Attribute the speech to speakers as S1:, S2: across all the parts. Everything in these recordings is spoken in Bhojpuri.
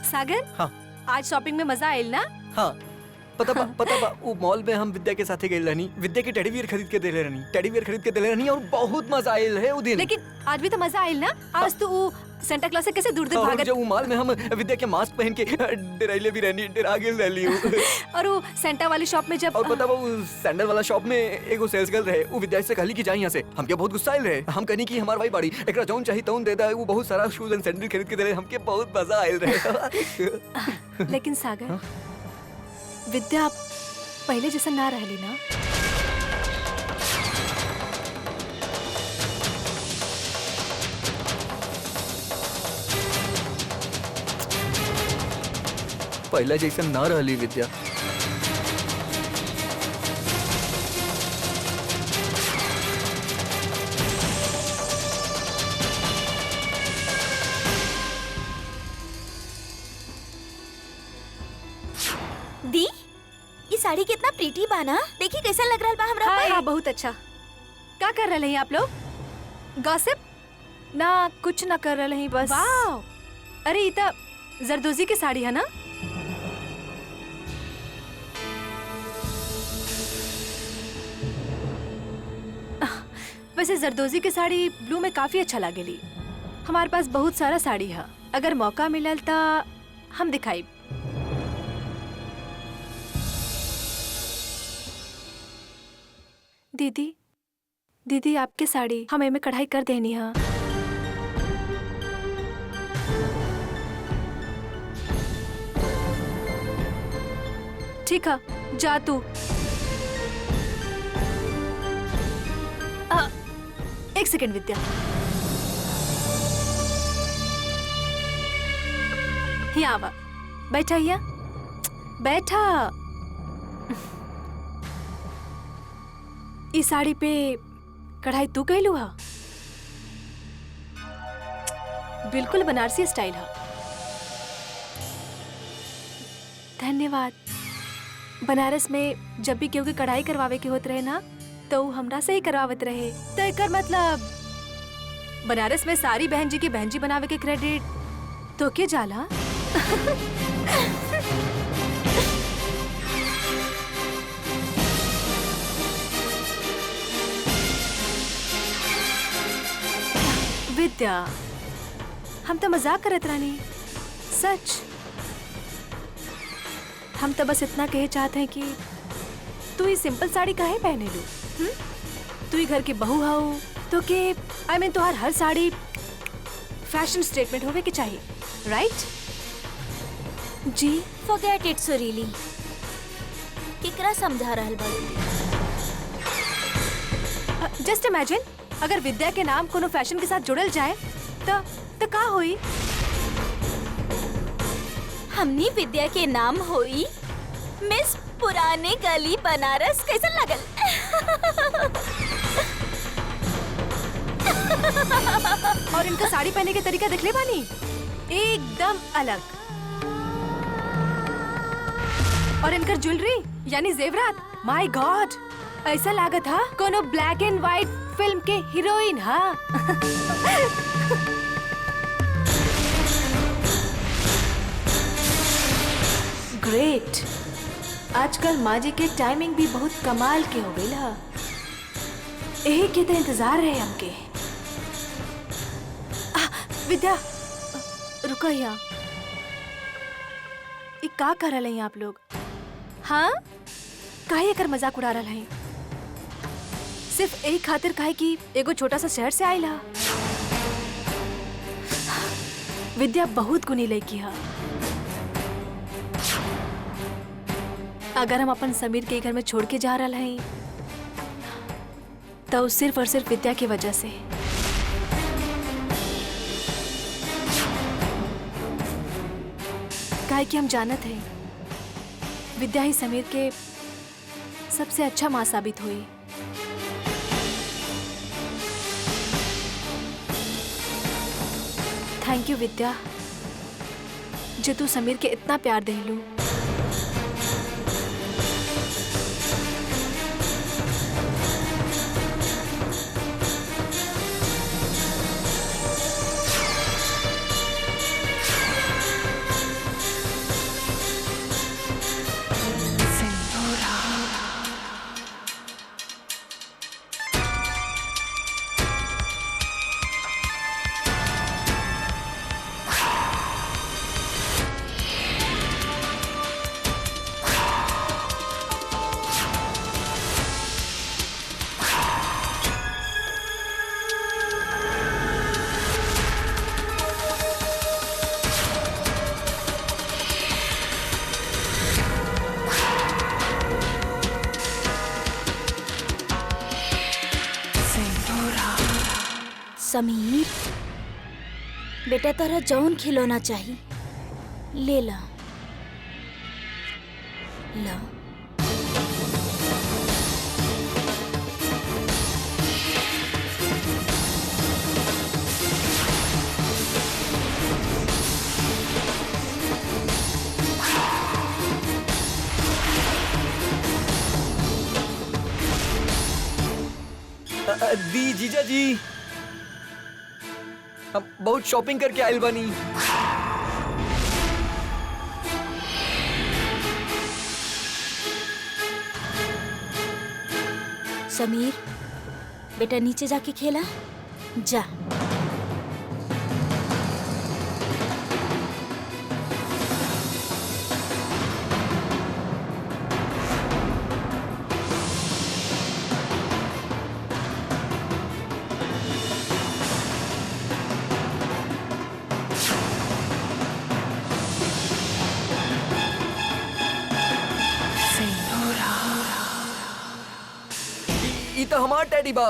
S1: सागर,
S2: हाँ
S1: आज शॉपिंग में मजा आयल ना?
S2: हाँ पता बा वो मॉल में हम विद्या के साथे गए रहनी, विद्या के टेडी बियर खरीद के दे रहनी, टेडी बियर खरीद के दे रहनी और बहुत मजा आयल है वो दिन।
S1: लेकिन आज भी तो मजा आयल ना? आज तो वो सेंटा क्लॉज से कैसे दूर दूर
S2: और
S1: भागत।
S2: जो मॉल में हम विद्या के मास्क पहन के डराइले भी रहनी, डरा गेल रहली हूँ।
S1: और वो सेंटा वाली शॉप में जब
S2: और पता वो सैंडल वाला शॉप में एगो सेल्स गर्ल रहे, वो विद्या से कहली कि जाई यहाँ से। हमके बहुत गुस्सा आयल रहे, हम कहनी कि हमार भाई बाड़ी एकरा जौन चाहिए तौन दे दा। वो बहुत सारा शूज एंड सैंडल खरीद के दे रहे, हमके बहुत मजा आयल रहे।
S1: लेकिन सागर, विद्या पहले जैसा ना रहली ना?
S2: पहले जैसा ना रहली विद्या।
S3: दी, ये साड़ी कितना प्रीटी बा ना? देखी कैसा लग रहा बा हमरा
S1: हाँ,
S3: पर।
S1: हाँ, बहुत अच्छा। क्या कर रहे हैं आप लोग? गॉसिप?
S4: ना कुछ ना कर रहे हैं बस।
S1: वाह, अरे ये तो जरदोजी की साड़ी है ना? वैसे जरदोजी की साड़ी ब्लू में काफी अच्छा लागेली। हमारे पास बहुत सारा साड़ी है, अगर मौका मिलल तो हम दिखाई। दीदी, दीदी आपके साड़ी हमें में कढ़ाई कर देनी है। ठीक है, जा तू। एक सेकंड विद्या, यहाँ आवा, बैठा यहाँ, बैठा। इस साड़ी पे कढ़ाई तू कैलू हा? बिल्कुल बनारसी स्टाइल हा। धन्यवाद। बनारस में जब भी केहू के कढ़ाई करवावे के होत रहे ना, तो हमरा से ही करवावत रहे। तो एकर मतलब बनारस में सारी बहन जी की बहन जी बनावे के क्रेडिट तो के जाला? विद्या, हम तो मजाक करत रहनी, सच। हम तो बस इतना कहे चाहते हैं कि तू ये सिंपल साड़ी काहे पहने लू? तू ही घर की बहू हाउ तो के आई मीन तुहार हर साड़ी फैशन स्टेटमेंट होवे के चाहिए, राइट? जी
S3: फॉरगेट इट सुरीली। केकरा समझा रहल बाड़ी?
S1: जस्ट इमेजिन अगर विद्या के नाम कोनो फैशन के साथ जुड़ल जाए तो का होई?
S3: हमनी विद्या के नाम होई मिस पुराने गली बनारस। कैसा लगल?
S1: और इनका साड़ी पहने के तरीका दिखले बानी, एकदम अलग। और इनकर ज्वेलरी यानी जेवरात, माय गॉड, ऐसा लागत था कोनो ब्लैक एंड व्हाइट फिल्म के हीरोइन। हाँ।
S4: ग्रेट। आजकल माँ जी के टाइमिंग भी बहुत कमाल के हो गई है। यही के तो इंतजार रहे हमके।
S1: विद्या, रुको यहाँ। ये का कर रहे हैं आप लोग? हाँ, काहे एकर मजाक उड़ा रहे हैं? सिर्फ एक खातिर काहे कि एगो छोटा सा शहर से आइला। विद्या बहुत गुनी लड़की है। अगर हम अपन समीर के घर में छोड़ के जा रहे हैं तो सिर्फ और सिर्फ विद्या की वजह से। काहे कि हम जानत हैं विद्या ही समीर के सबसे अच्छा माँ साबित हुई। थैंक यू विद्या, जो तू समीर के इतना प्यार दे लू।
S3: समीर, बेटा तोरा जौन खिलौना चाहिए ले ला। ला।
S2: दी जीजा जी, हम बहुत शॉपिंग करके आयल बानी।
S3: समीर, बेटा नीचे जाके खेला जा।
S2: ई तो हमार टेडी बा।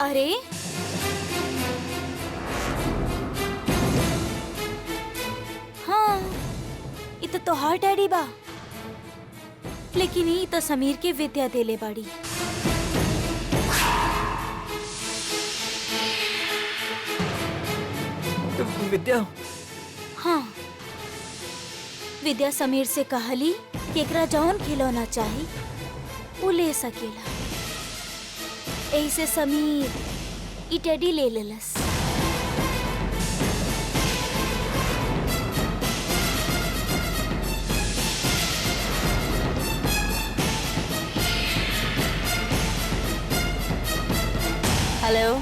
S3: अरे हाँ, ये तो तोहार डैडी बा, लेकिन ये तो समीर के विद्या देले बाड़ी।
S2: विद्या?
S3: हाँ, विद्या समीर से कहली कि एकरा जौन खिलौना चाही वो ले सकेला। ऐसे समीर ई टेडी ले लेलस। हेलो,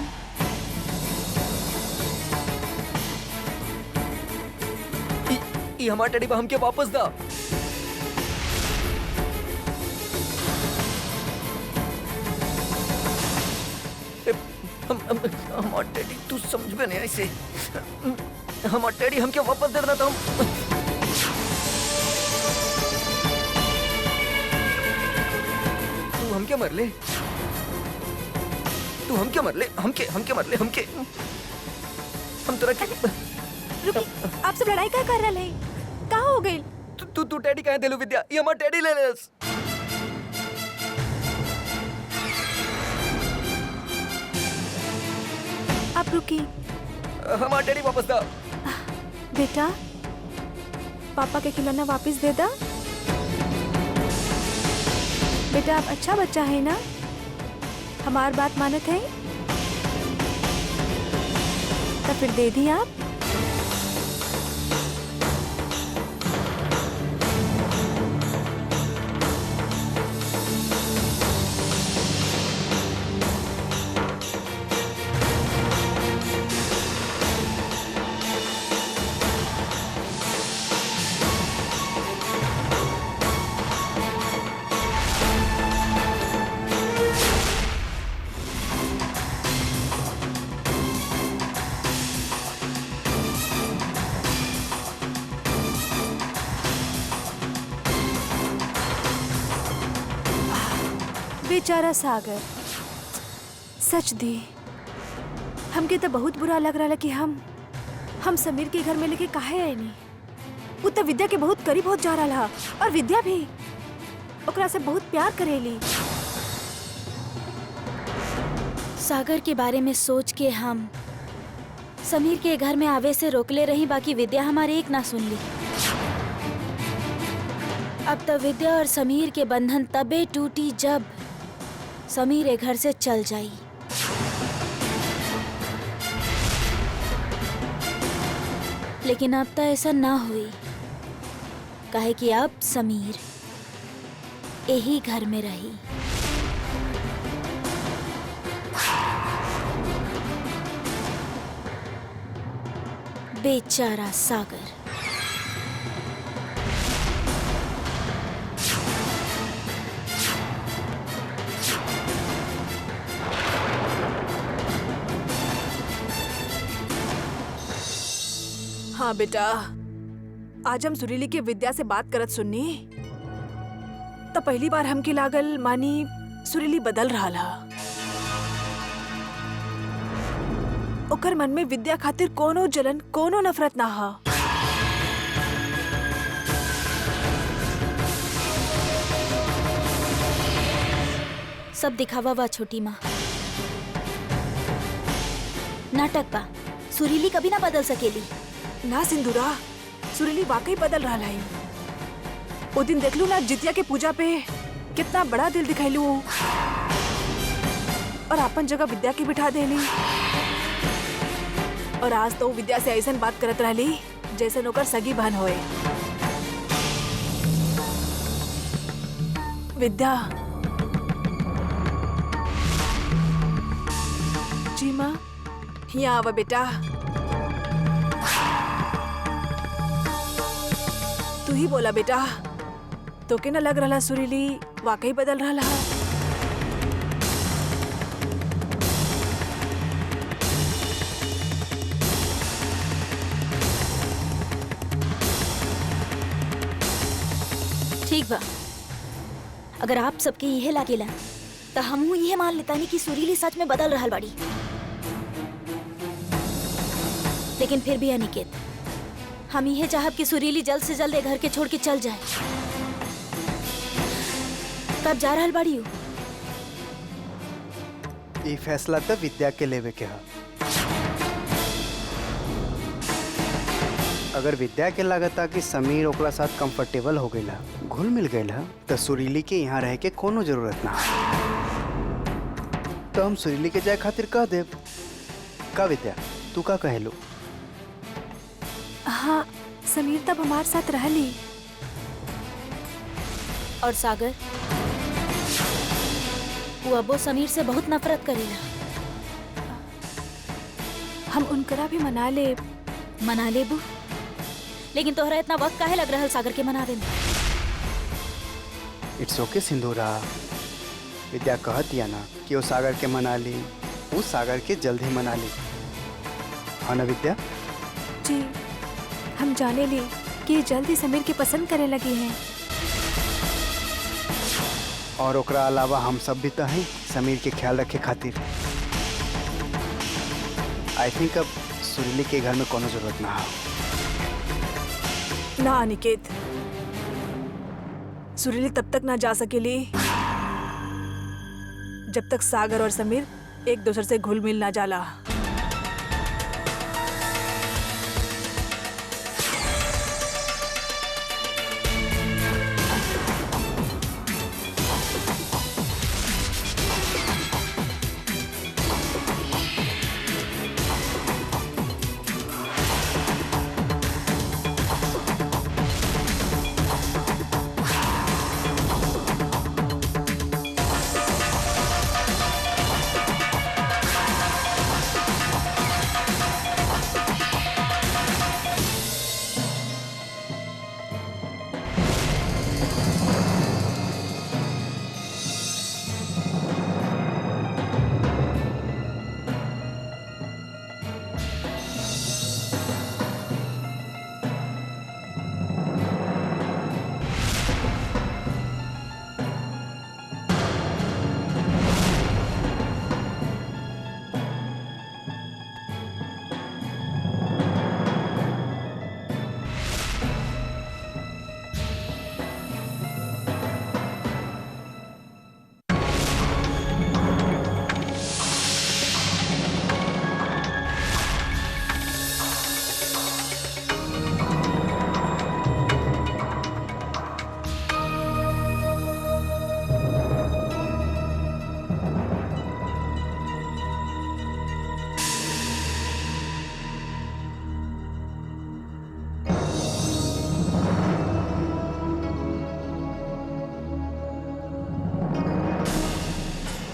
S2: ई हमार टेडी बा, हमके वापस दा। हमार टेडी तू समझ में नहीं ऐसे। हमार टेडी हमके वापस दे देना था। तू हमके मर ले, तू हमके मर ले, हमके मर ले, हम तेरा
S1: रुकी, आप सब लड़ाई क्या कर रहे हैं? कहाँ हो गई?
S2: तू टेडी कहाँ दे लू विद्या? ये हमार टेडी ले ले।
S1: आप रुकी।
S2: हमार टेडी वापस दा।
S1: बेटा, पापा के खिलौना वापस दे दा। बेटा आप अच्छा बच्चा है ना, हमार बात मानत है तो फिर दे दी आप। बेचारा सागर, सच दी हमके तो बहुत बुरा लग रहा कि हम समीर के घर में लेके काहे आए नहीं। वो तो विद्या के बहुत करीब होत जा रहा और विद्या भी ओकरा से बहुत प्यार करेली।
S3: सागर के बारे में सोच के हम समीर के घर में आवे से रोकले रही, बाकी विद्या हमारे एक ना सुन ली। अब तो विद्या और समीर के बंधन तबे टूटी जब समीर ए घर से चल जाई। लेकिन अब तो ऐसा ना हुई, काहे कि अब समीर यही घर में रही। बेचारा सागर।
S1: हाँ बेटा, आज हम सुरीली के विद्या से बात करत सुननी तो पहली बार हमके लागल मानी
S4: सुरीली बदल रहा हा। ओकर मन में विद्या खातिर कोनो जलन, कोनो नफरत ना हा।
S3: सब दिखावा बा छोटी माँ, नाटक बा। सुरीली कभी ना बदल सकेली।
S4: ना सिंदूरा, सुरीली वाकई बदल रहा है। वो दिन देखलू ना जितिया के पूजा पे कितना बड़ा दिल दिखाइलू और अपन जगह विद्या के बिठा देली। और आज तो विद्या से ऐसा बात करत रहली जैसे नौकर सगी बहन होए। विद्या जी माँ, यहाँ आवा बेटा। तू ही बोला बेटा, तो के न लग रहा सुरीली वाकई बदल रहा।
S3: ठीक बा, अगर आप सबके यह लागेला तो हमहू यह मान लेतानी कि सुरीली सच में बदल रहा बाड़ी। लेकिन फिर भी अनिकेत, हम यह चाहब कि सुरीली जल्द से जल्द ये घर के छोड़ के चल जाए। कब जा रहा बाड़ी हो?
S5: ये फैसला तो विद्या के लेवे के हा। अगर विद्या के लागता कि समीर ओकरा साथ कंफर्टेबल हो गईला, घुल मिल गईला, तो सुरीली के यहाँ रह के कोनो जरूरत ना। तो हम सुरीली के जाए खातिर कह देब। का विद्या, तू का कहेलू?
S4: हाँ, समीर तब हमारे साथ रह ली।
S3: और सागर, वो अबो समीर से बहुत नफरत करेला।
S4: हम उनकरा भी मना ले बू।
S3: लेकिन तोहरा इतना वक्त काहे लग रहा सागर के मनावे में?
S5: इट्स ओके सिंधूरा, विद्या कहत या ना कि वो सागर के मना ली, वो सागर के जल्द ही मना ली। हाँ ना विद्या?
S4: जी, हम जाने ली कि जल्दी समीर के पसंद करे लगे हैं।
S5: और ओकरा अलावा हम सब भी तो हैं समीर के ख्याल रखे खातिर। आई थिंक अब सुरीली के घर में कोनो जरूरत ना हो।
S4: ना अनिकेत, सुरीली तब तक ना जा सकेली जब तक सागर और समीर एक दूसरे से घुल मिल ना जाला।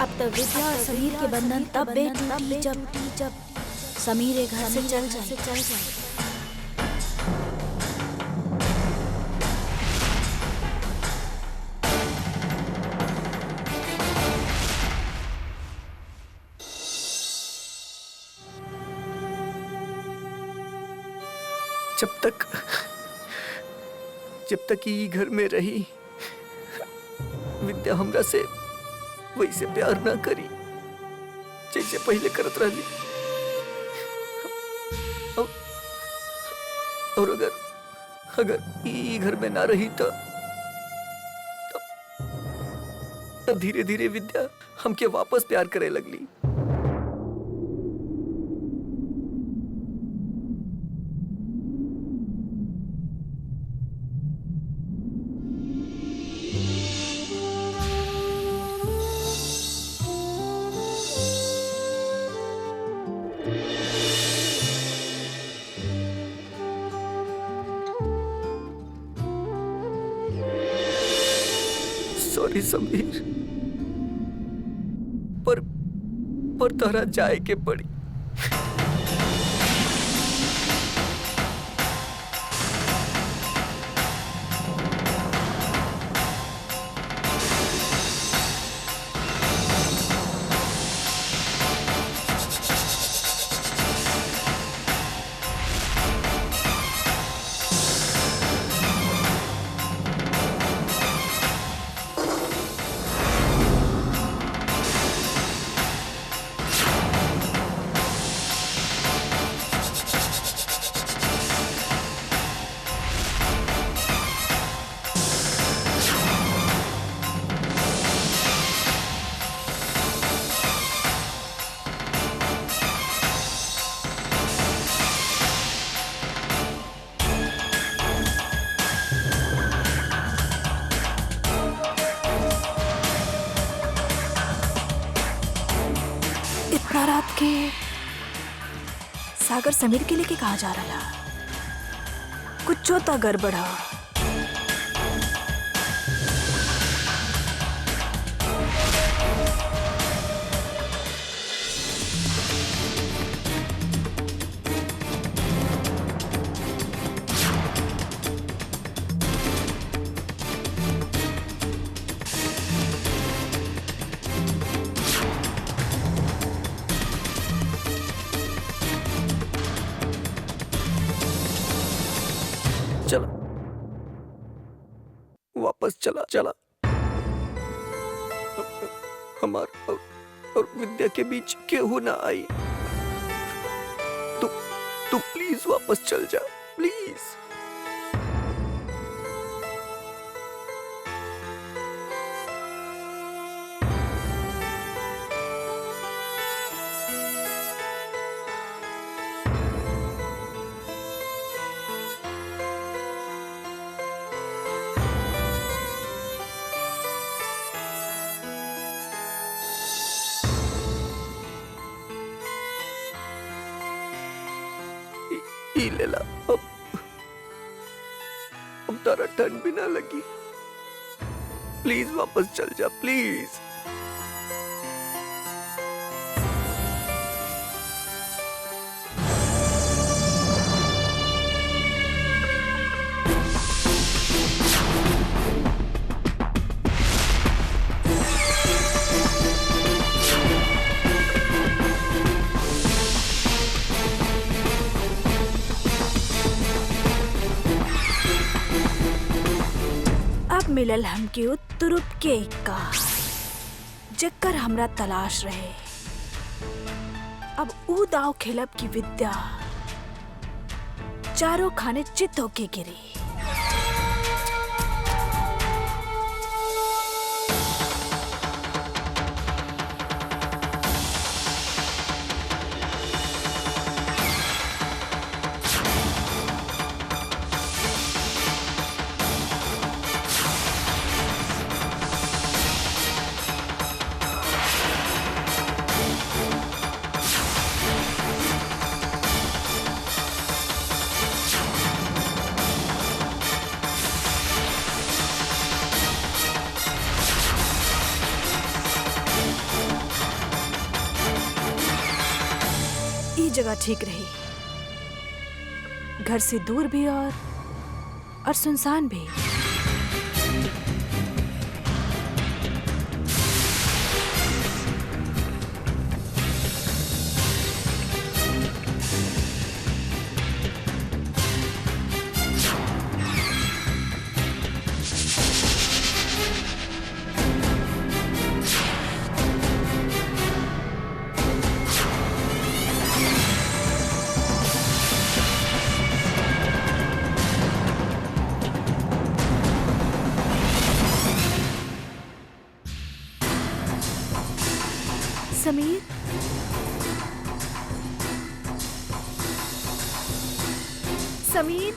S3: अब तक विद्या और समीर के बंधन तब बे टूटी जब समीर एक घर से चल जाए।
S2: जब तक ये घर में रही, विद्या हमरा से वैसे प्यार ना करी जैसे पहले करत रहली। और अगर ई घर में ना रही तो तब धीरे धीरे विद्या हमके वापस प्यार करे लगली। सॉरी समीर, पर तोहरा जाए के पड़ी।
S4: इतना रात के सागर समीर के लेके कहा जा रहा? कुछ तो गड़बड़ है।
S2: चला वापस चला हमार और विद्या के बीच केहू ना आई। तू प्लीज वापस चल जा प्लीज। लेला अब तारा ठंड भी ना लगी। प्लीज वापस चल जा प्लीज।
S4: मिलल हमके तुरुप के का जक्कर हमरा तलाश रहे। अब ऊ दाव खेलब की विद्या चारों खाने चित होके गिरी। जगह ठीक रही, घर से दूर भी और सुनसान भी।
S1: समीर समीर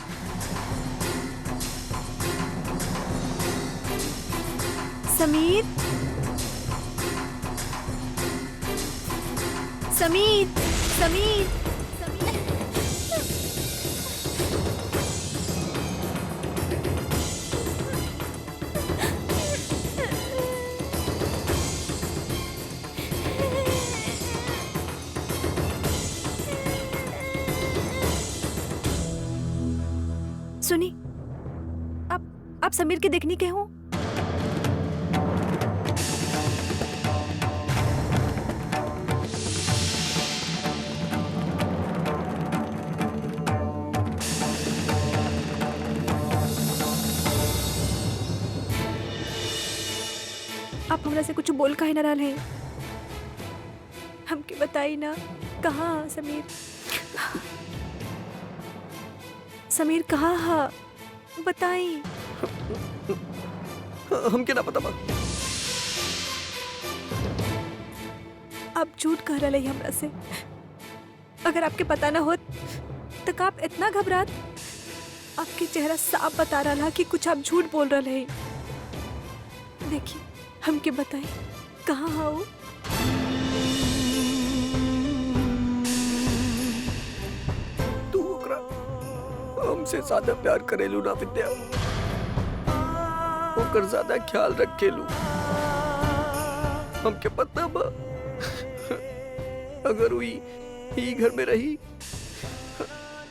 S1: समीर समीर समीर सुनी आप समीर के देखने के हो? आप हमरा से कुछ बोल काहे ना रहे हैं? हमके बताई ना कहाँ समीर? समीर कहाँ है? बताई।
S2: हमके ना पता बा।
S1: आप झूठ कह रहे हैं हमरा से। अगर आपके पता ना होत तो आप इतना घबरात? आपके चेहरा साफ बता रहा कि कुछ आप झूठ बोल रहे हैं। देखिए हमके बताई कहाँ है वो?
S2: तू ओकरा हमसे ज्यादा प्यार करेलू ना विद्या, ओकर ज्यादा ख्याल रखेलू। हमके पता बा अगर हुई ही घर में रही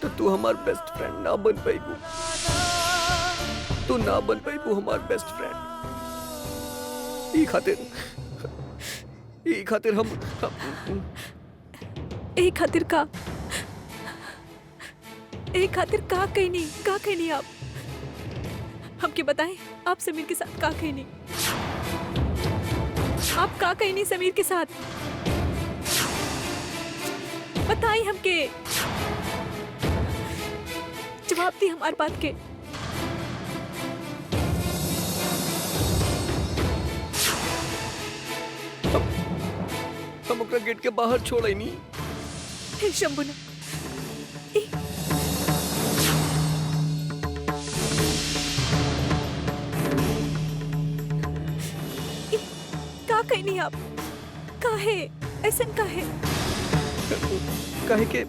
S2: तो तू हमार बेस्ट फ्रेंड ना बन पाईबू। तू ना बन पाईबू हमार बेस्ट फ्रेंड। ई खातिर हम
S1: एक खातिर का कहीं नहीं आप हमके बताएं। आप समीर के साथ का कहीं नहीं? आप का कहीं नहीं समीर के साथ? बताएं हमके, जवाब दी हमारी बात के।
S2: हम ओकरा गेट के बाहर छोड़े नहीं।
S1: हे शंभुना, का कहीं नहीं आप? काहे ऐसा काहे?
S2: काहे के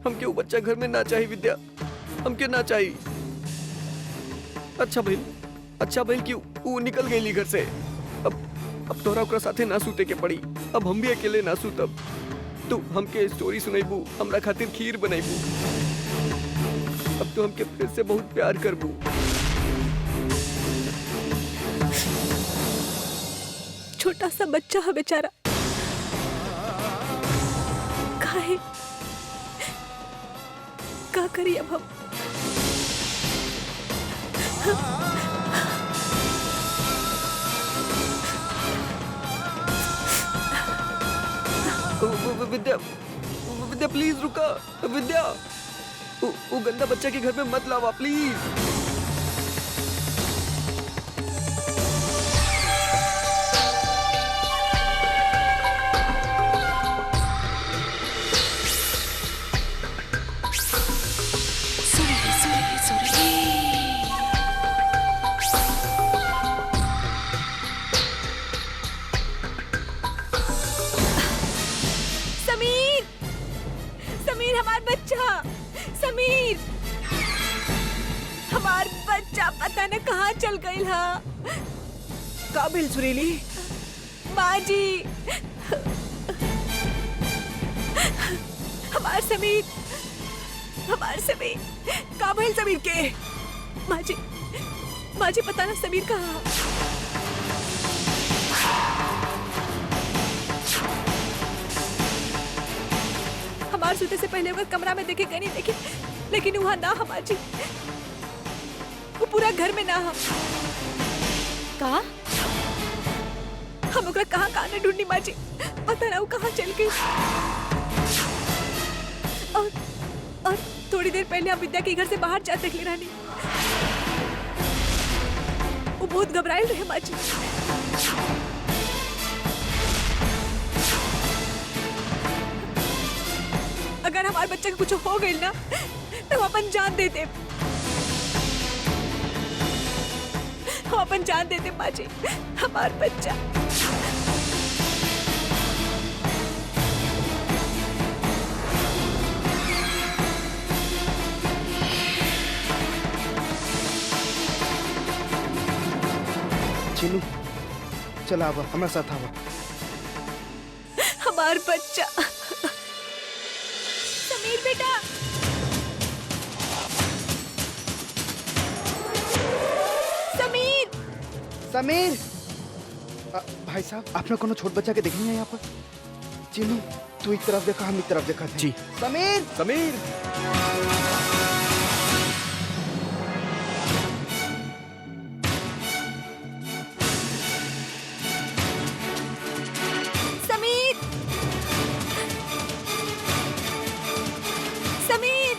S2: हमके वो बच्चा घर में ना चाहिए विद्या, हमके ना चाहिए। अच्छा भइल कि वो निकल गई घर से। अब तोरा ओकरा साथे ना सूते के पड़ी। अब हम भी अकेले ना सूतब। तू हमके स्टोरी सुनाइबू, हमरा खातिर खीर बनाइबू। अब तू हमके फिर से बहुत प्यार करबू।
S1: छोटा सा बच्चा है बेचारा, काहे का करी अब हम?
S2: विद्या प्लीज रुका। विद्या वो गंदा बच्चा के घर में मत लावा प्लीज।
S1: हमार बच्चा पता न कहाँ चल गई हा।
S2: काबिल सुरीली
S1: माँ जी, हमार समीर काबिल समीर के। माँ जी पता न समीर कहाँ? हमार सोते से पहले वो कमरा में देखे कहीं नहीं, लेकिन वहाँ ना हमार जी, वो पूरा घर में ना हम।
S3: का?
S1: हम ओकरा कहाँ न ढूंढनी माँ जी, पता ना वो कहाँ चल गई। और थोड़ी देर पहले हम विद्या के घर से बाहर जाते देख ले रानी, वो बहुत घबराए रहे माँ जी। अगर हमारे बच्चे को कुछ हो गई ना तो हम अपन जान देते, हम अपन जान देते माँ जी, हमार बच्चा।
S5: चिन्नू चल आवा हमारे साथ आवा।
S1: हमार बच्चा।
S3: समीर बेटा,
S1: समीर।
S5: समीर भाई साहब आपने कोनो छोट बच्चा के देखनी है यहाँ पर? चिन्नू तू एक तरफ देखा हम एक तरफ देखा थे।
S2: जी।
S5: समीर
S2: समीर
S1: समीर, समीर।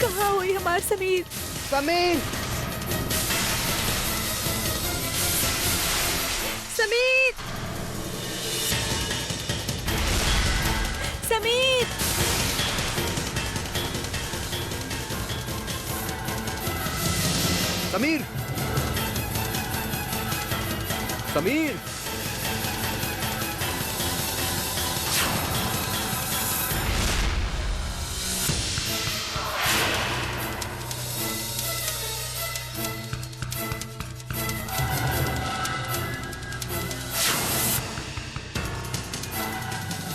S1: कहाँ हुई हमार समीर?
S5: समीर
S1: समीर, समीर।
S2: समीर समीर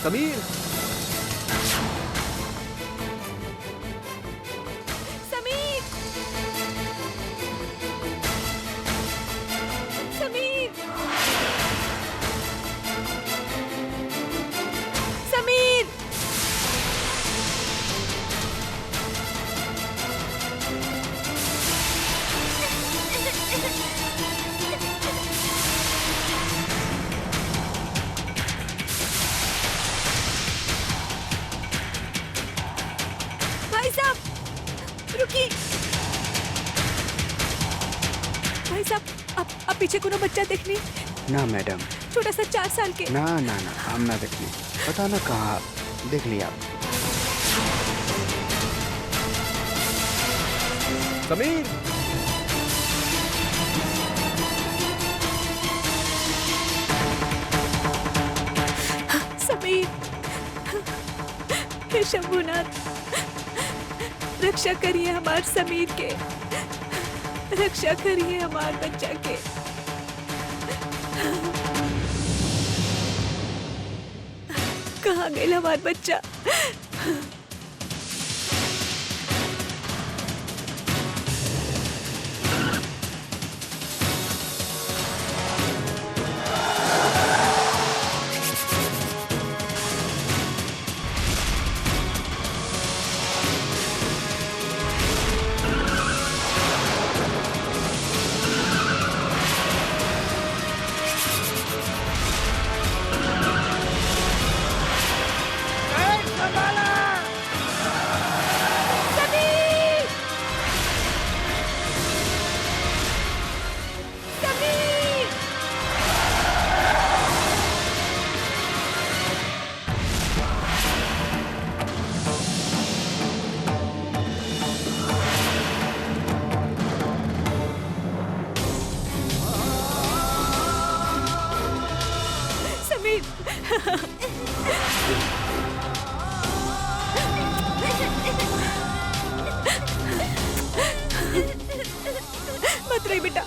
S2: समीर
S1: समीर, समीर, समीर। भाई साहब रुकिए। भाई साहब आप पीछे कोनो बच्चा देखनी?
S5: ना मैडम,
S1: छोटा सा 4 साल के।
S5: ना ना ना हम ना देखने, पता ना कहाँ देख लिया आप।
S2: समीर
S1: समीर, हे शंभुनाथ, रक्षा करिए हमार समीर के, रक्षा करिए हमार बच्चा के। कहाँ गए हमार बच्चा? समीर! समीर! समीर! मत रही बेटा,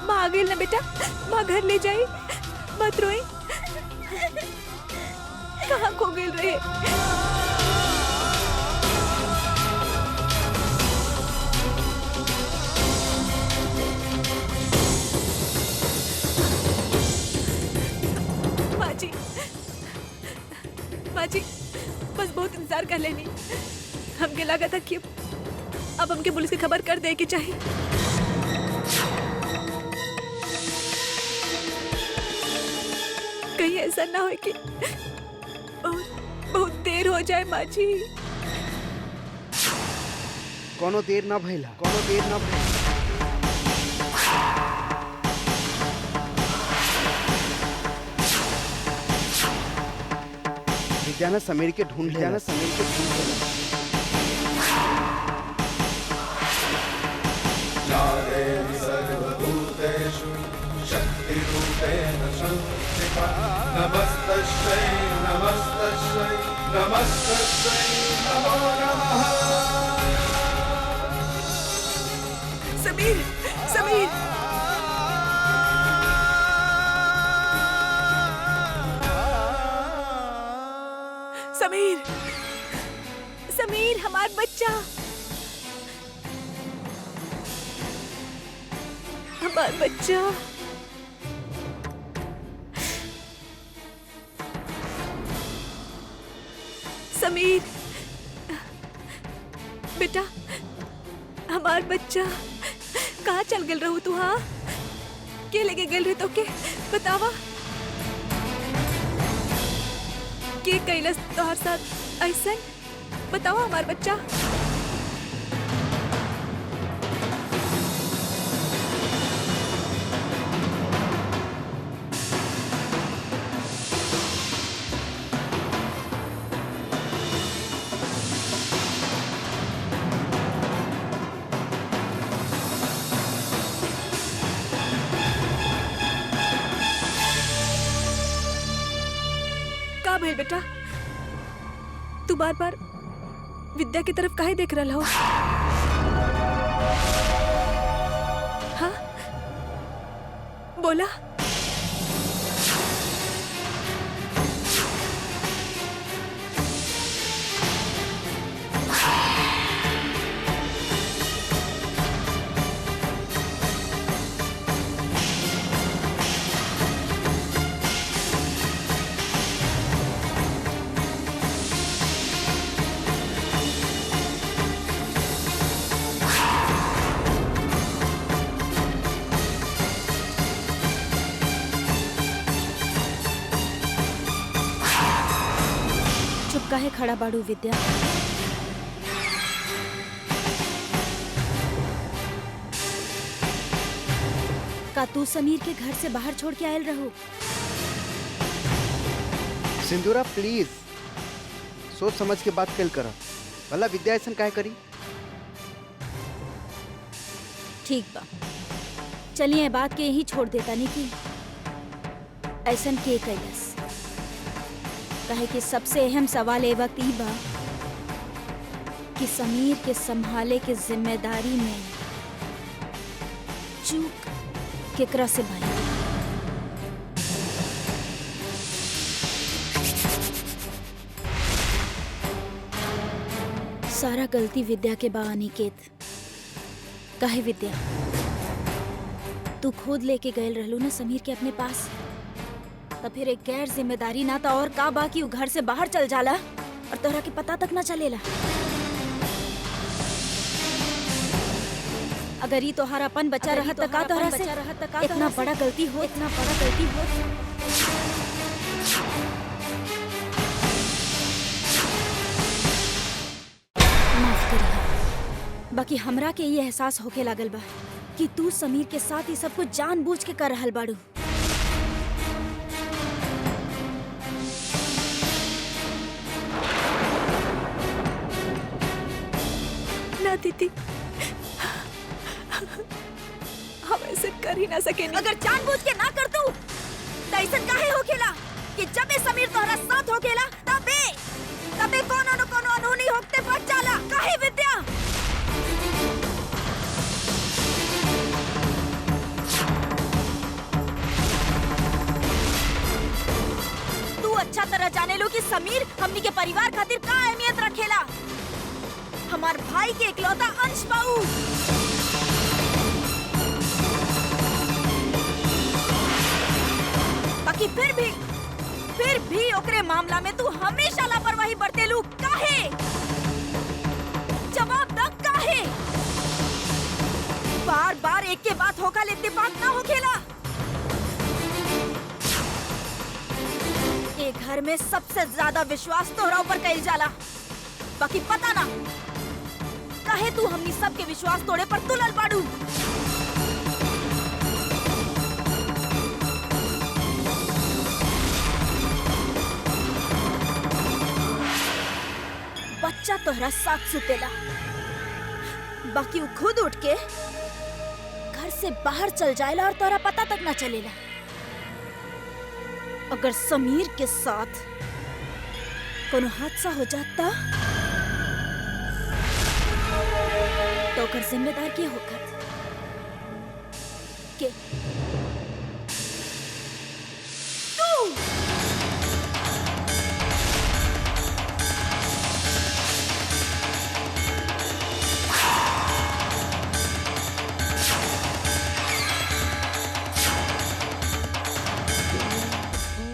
S1: माँ आ गई ना बेटा, माँ घर ले जाई, मत रोई। कहाँ खो गई रहे? माँ जी, माँ जी, बस बहुत इंतजार कर लेनी। हमके लगा था कि अब हमके पुलिस की खबर कर दे कि चाहिए। कहीं ऐसा ना हो कि बहुत देर हो जाए माँ जी।
S5: कोनो देर ना भइला, कोनो देर ना भइला। विद्या ना समीर के ढूंढ लेना, समीर के ढूंढ लेना।
S6: नमस्तस्यै नमस्तस्यै नमस्तस्यै नमो नमः।
S1: समीर समीर समीर समीर हमार बच्चा, हमार बच्चा। समीर बेटा, हमार बच्चा कहाँ चल गेल रहू तू? हाँ, के लेके गेल रहे तो के बतावा, के कैलस तोहर साथ ऐसन? बतावा हमार बच्चा। का भेल बेटा, तू बार बार विद्या की तरफ काहे देख रहा हो? हाँ, बोला।
S3: काहे खड़ा बाड़ू विद्या? का तू समीर के घर से बाहर छोड़ के आयल रहो?
S5: सिंदूरा प्लीज सोच समझ के बात कल करा, भला विद्या ऐसा काहे करी?
S3: ठीक बा, चलिए बात के यही छोड़ देता नहीं कि ऐसा के कैलस। कहे कि सबसे अहम सवाल ए वक्त ई बा कि समीर के संभाले के जिम्मेदारी में चूक केकरा से भाई? सारा गलती विद्या के बा अनिकेत। काहे विद्या, तू खुद लेके गए रहलू ना समीर के अपने पास, तो फिर एक गैर जिम्मेदारी ना तो और का बा कि घर से बाहर चल जाला और तोहरा के पता तक ना चलेला। अगर ये तोहरा अपन बच्चा रहा तो का तोहरा से इतना बड़ा गलती हो, इतना बड़ा गलती हो। माफ करिए, बाकी हमरा के ये एहसास होके लागल बा कि तू समीर के साथ ये सब कुछ जानबूझ के कर रहल बाड़ू।
S1: ना दीदी, हम ऐसे कर ही ना सके।
S3: अगर जानबूझ के ना कर तू तो ऐसा काहे होखेला कि जब ए समीर तोहरा साथ होखेला तबे कोनो न कोनो अनहोनी होते बच जाला। काहे विद्या? तू अच्छा तरह जाने लो कि समीर हमनी के परिवार खातिर का अहमियत रखेला। हमार भाई के इकलौता अंश बाऊ। बाकी फिर भी ओकरे मामला में तू हमेशा लापरवाही बरतेलू। काहे? जवाब द, काहे? बार बार एक के बात होका ले इत्तेफाक ना होखेला। ए घर में सबसे ज्यादा विश्वास तोहरा ऊपर कइल जाला। बाकी पता ना काहे तू हमनी सबके विश्वास तोड़े पर तुलल बाड़ू। बच्चा तोहरा साथ सुतेला, बाकी वो खुद उठ के घर से बाहर चल जाएला और तोहरा पता तक ना चलेला। अगर समीर के साथ कोनो हादसा हो जाता तो ओकर जिम्मेदार के होखत के तू।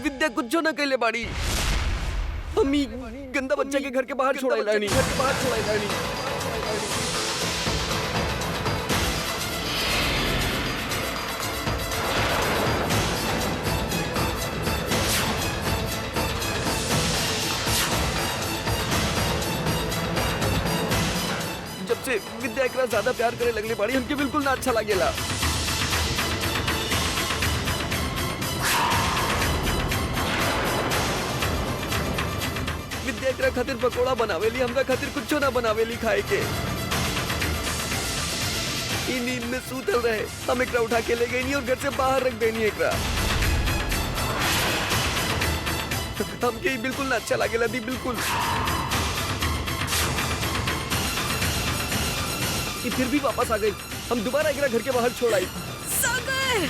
S2: विद्या कुछ ना कैले बाड़ी। अम्मी गंदा बच्चा के घर के बाहर छोड़ाई लानी, घर के बाहर छोड़ाई लानी। जब से विद्या एकरा ज्यादा प्यार करे लगले बाड़ी, हमके बिल्कुल ना अच्छा लागेला। विद्या एकरा खातिर पकोड़ा बनावेली, हमरा खातिर कुछो ना बनावेली खाए के। ई नींद में सूतल रहे, हम एकरा उठा के ले गई और घर से बाहर रख देनी एकरा। हमके ई बिल्कुल ना अच्छा लागेला दी, बिल्कुल। ई फिर भी वापस आ गई। हम दोबारा एकरा घर के बाहर छोड़ आई।
S1: सागर!